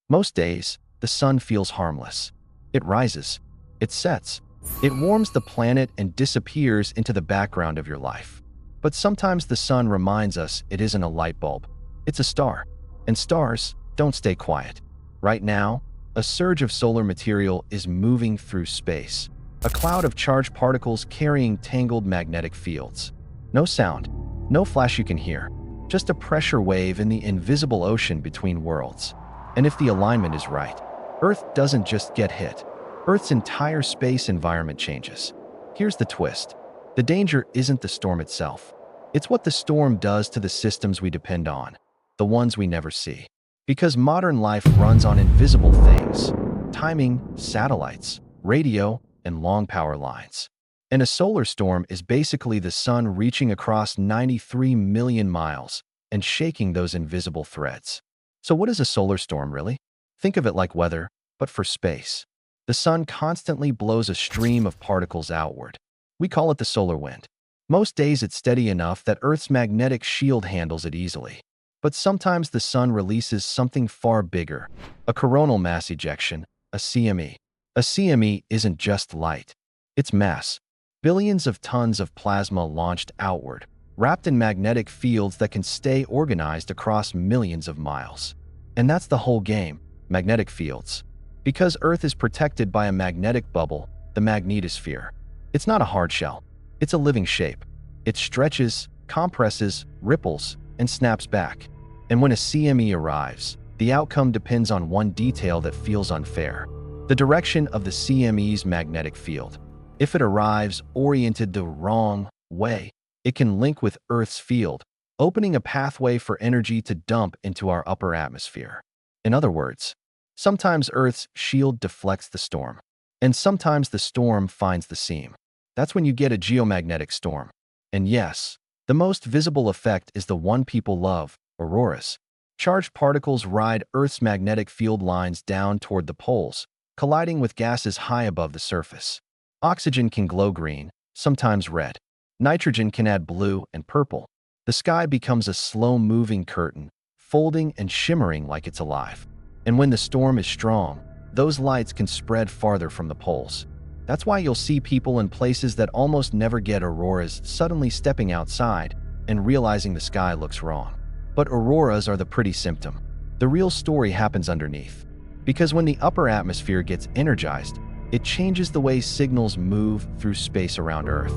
Most days, the sun feels harmless. It rises, it sets, it warms the planet and disappears into the background of your life. But sometimes the sun reminds us it isn't a light bulb, it's a star. And stars don't stay quiet. Right now, a surge of solar material is moving through space, a cloud of charged particles carrying tangled magnetic fields. No sound, no flash you can hear, just a pressure wave in the invisible ocean between worlds. And if the alignment is right, Earth doesn't just get hit. Earth's entire space environment changes. Here's the twist. The danger isn't the storm itself. It's what the storm does to the systems we depend on, the ones we never see. Because modern life runs on invisible things: timing, satellites, radio, and long power lines. And a solar storm is basically the sun reaching across 93 million miles and shaking those invisible threads. So what is a solar storm really? Think of it like weather, but for space. The sun constantly blows a stream of particles outward. We call it the solar wind. Most days it's steady enough that Earth's magnetic shield handles it easily. But sometimes the sun releases something far bigger, a coronal mass ejection, a CME. A CME isn't just light, it's mass. Billions of tons of plasma launched outward, wrapped in magnetic fields that can stay organized across millions of miles. And that's the whole game, magnetic fields. Because Earth is protected by a magnetic bubble, the magnetosphere. It's not a hard shell, it's a living shape. It stretches, compresses, ripples, and snaps back. And when a CME arrives, the outcome depends on one detail that feels unfair: the direction of the CME's magnetic field. If it arrives oriented the wrong way, it can link with Earth's field, opening a pathway for energy to dump into our upper atmosphere. In other words, sometimes Earth's shield deflects the storm, and sometimes the storm finds the seam. That's when you get a geomagnetic storm. And yes, the most visible effect is the one people love: auroras. Charged particles ride Earth's magnetic field lines down toward the poles, colliding with gases high above the surface. Oxygen can glow green, sometimes red. Nitrogen can add blue and purple. The sky becomes a slow-moving curtain, folding and shimmering like it's alive. And when the storm is strong, those lights can spread farther from the poles. That's why you'll see people in places that almost never get auroras suddenly stepping outside and realizing the sky looks wrong. But auroras are the pretty symptom. The real story happens underneath. Because when the upper atmosphere gets energized, it changes the way signals move through space around Earth.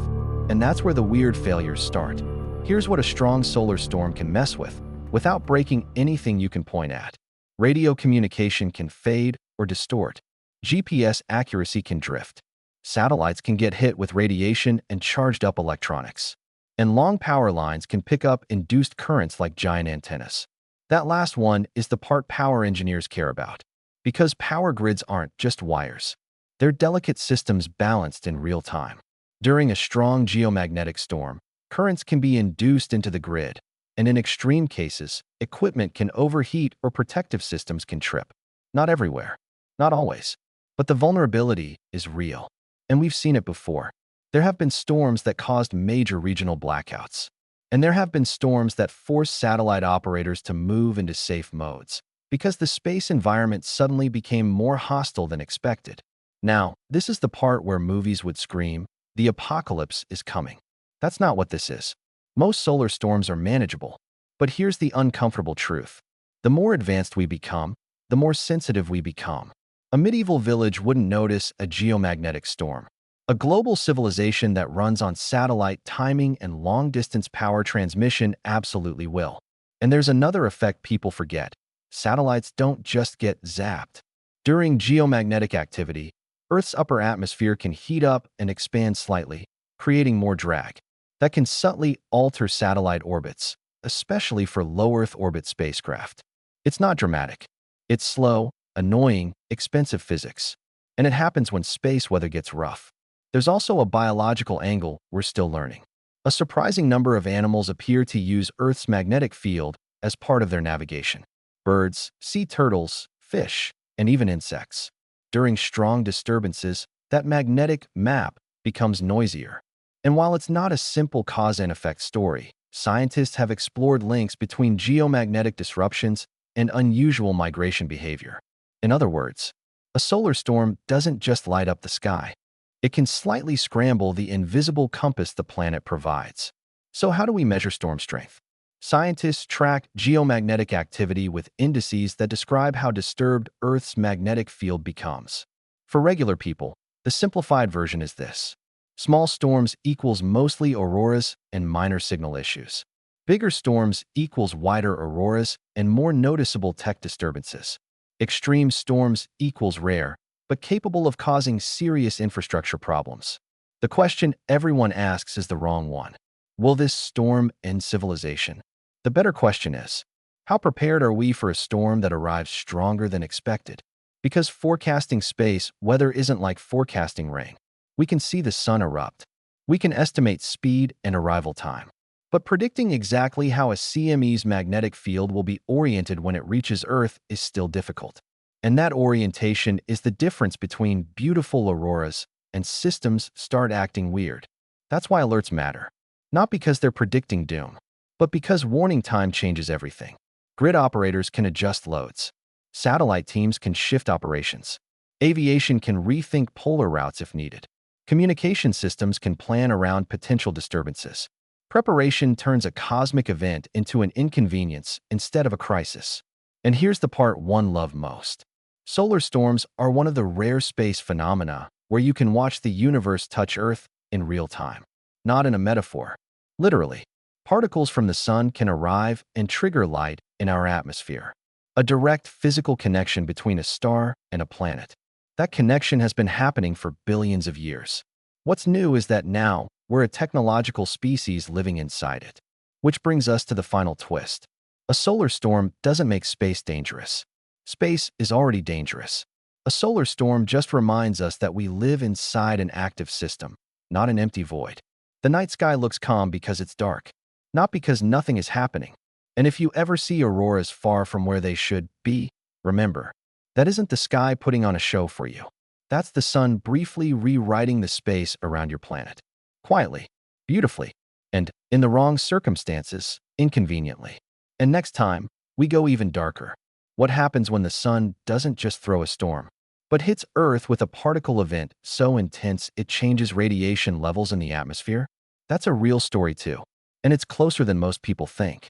And that's where the weird failures start. Here's what a strong solar storm can mess with, without breaking anything you can point at. Radio communication can fade or distort. GPS accuracy can drift. Satellites can get hit with radiation and charged up electronics. And long power lines can pick up induced currents like giant antennas. That last one is the part power engineers care about. Because power grids aren't just wires. They're delicate systems balanced in real time. During a strong geomagnetic storm, currents can be induced into the grid, and in extreme cases, equipment can overheat or protective systems can trip. Not everywhere, not always, but the vulnerability is real. And we've seen it before. There have been storms that caused major regional blackouts. And there have been storms that forced satellite operators to move into safe modes, because the space environment suddenly became more hostile than expected. Now, this is the part where movies would scream, "The apocalypse is coming." That's not what this is. Most solar storms are manageable. But here's the uncomfortable truth. The more advanced we become, the more sensitive we become. A medieval village wouldn't notice a geomagnetic storm. A global civilization that runs on satellite timing and long-distance power transmission absolutely will. And there's another effect people forget. Satellites don't just get zapped. During geomagnetic activity, Earth's upper atmosphere can heat up and expand slightly, creating more drag. That can subtly alter satellite orbits, especially for low Earth orbit spacecraft. It's not dramatic. It's slow, annoying, expensive physics. And it happens when space weather gets rough. There's also a biological angle we're still learning. A surprising number of animals appear to use Earth's magnetic field as part of their navigation. Birds, sea turtles, fish, and even insects. During strong disturbances, that magnetic map becomes noisier. And while it's not a simple cause and effect story, scientists have explored links between geomagnetic disruptions and unusual migration behavior. In other words, a solar storm doesn't just light up the sky. It can slightly scramble the invisible compass the planet provides. So how do we measure storm strength? Scientists track geomagnetic activity with indices that describe how disturbed Earth's magnetic field becomes. For regular people, the simplified version is this. Small storms equals mostly auroras and minor signal issues. Bigger storms equals wider auroras and more noticeable tech disturbances. Extreme storms equals rare, but capable of causing serious infrastructure problems. The question everyone asks is the wrong one. Will this storm end civilization? The better question is, how prepared are we for a storm that arrives stronger than expected? Because forecasting space weather isn't like forecasting rain. We can see the sun erupt. We can estimate speed and arrival time. But predicting exactly how a CME's magnetic field will be oriented when it reaches Earth is still difficult. And that orientation is the difference between beautiful auroras and systems start acting weird. That's why alerts matter. Not because they're predicting doom, but because warning time changes everything. Grid operators can adjust loads. Satellite teams can shift operations. Aviation can rethink polar routes if needed. Communication systems can plan around potential disturbances. Preparation turns a cosmic event into an inconvenience instead of a crisis. And here's the part one love most. Solar storms are one of the rare space phenomena where you can watch the universe touch Earth in real time. Not in a metaphor. Literally, particles from the sun can arrive and trigger light in our atmosphere. A direct physical connection between a star and a planet. That connection has been happening for billions of years. What's new is that now, we're a technological species living inside it. Which brings us to the final twist. A solar storm doesn't make space dangerous. Space is already dangerous. A solar storm just reminds us that we live inside an active system, not an empty void. The night sky looks calm because it's dark, not because nothing is happening. And if you ever see auroras far from where they should be, remember, that isn't the sky putting on a show for you. That's the sun briefly rewriting the space around your planet. Quietly, beautifully, and, in the wrong circumstances, inconveniently. And next time, we go even darker. What happens when the sun doesn't just throw a storm, but hits Earth with a particle event so intense it changes radiation levels in the atmosphere? That's a real story too, and it's closer than most people think.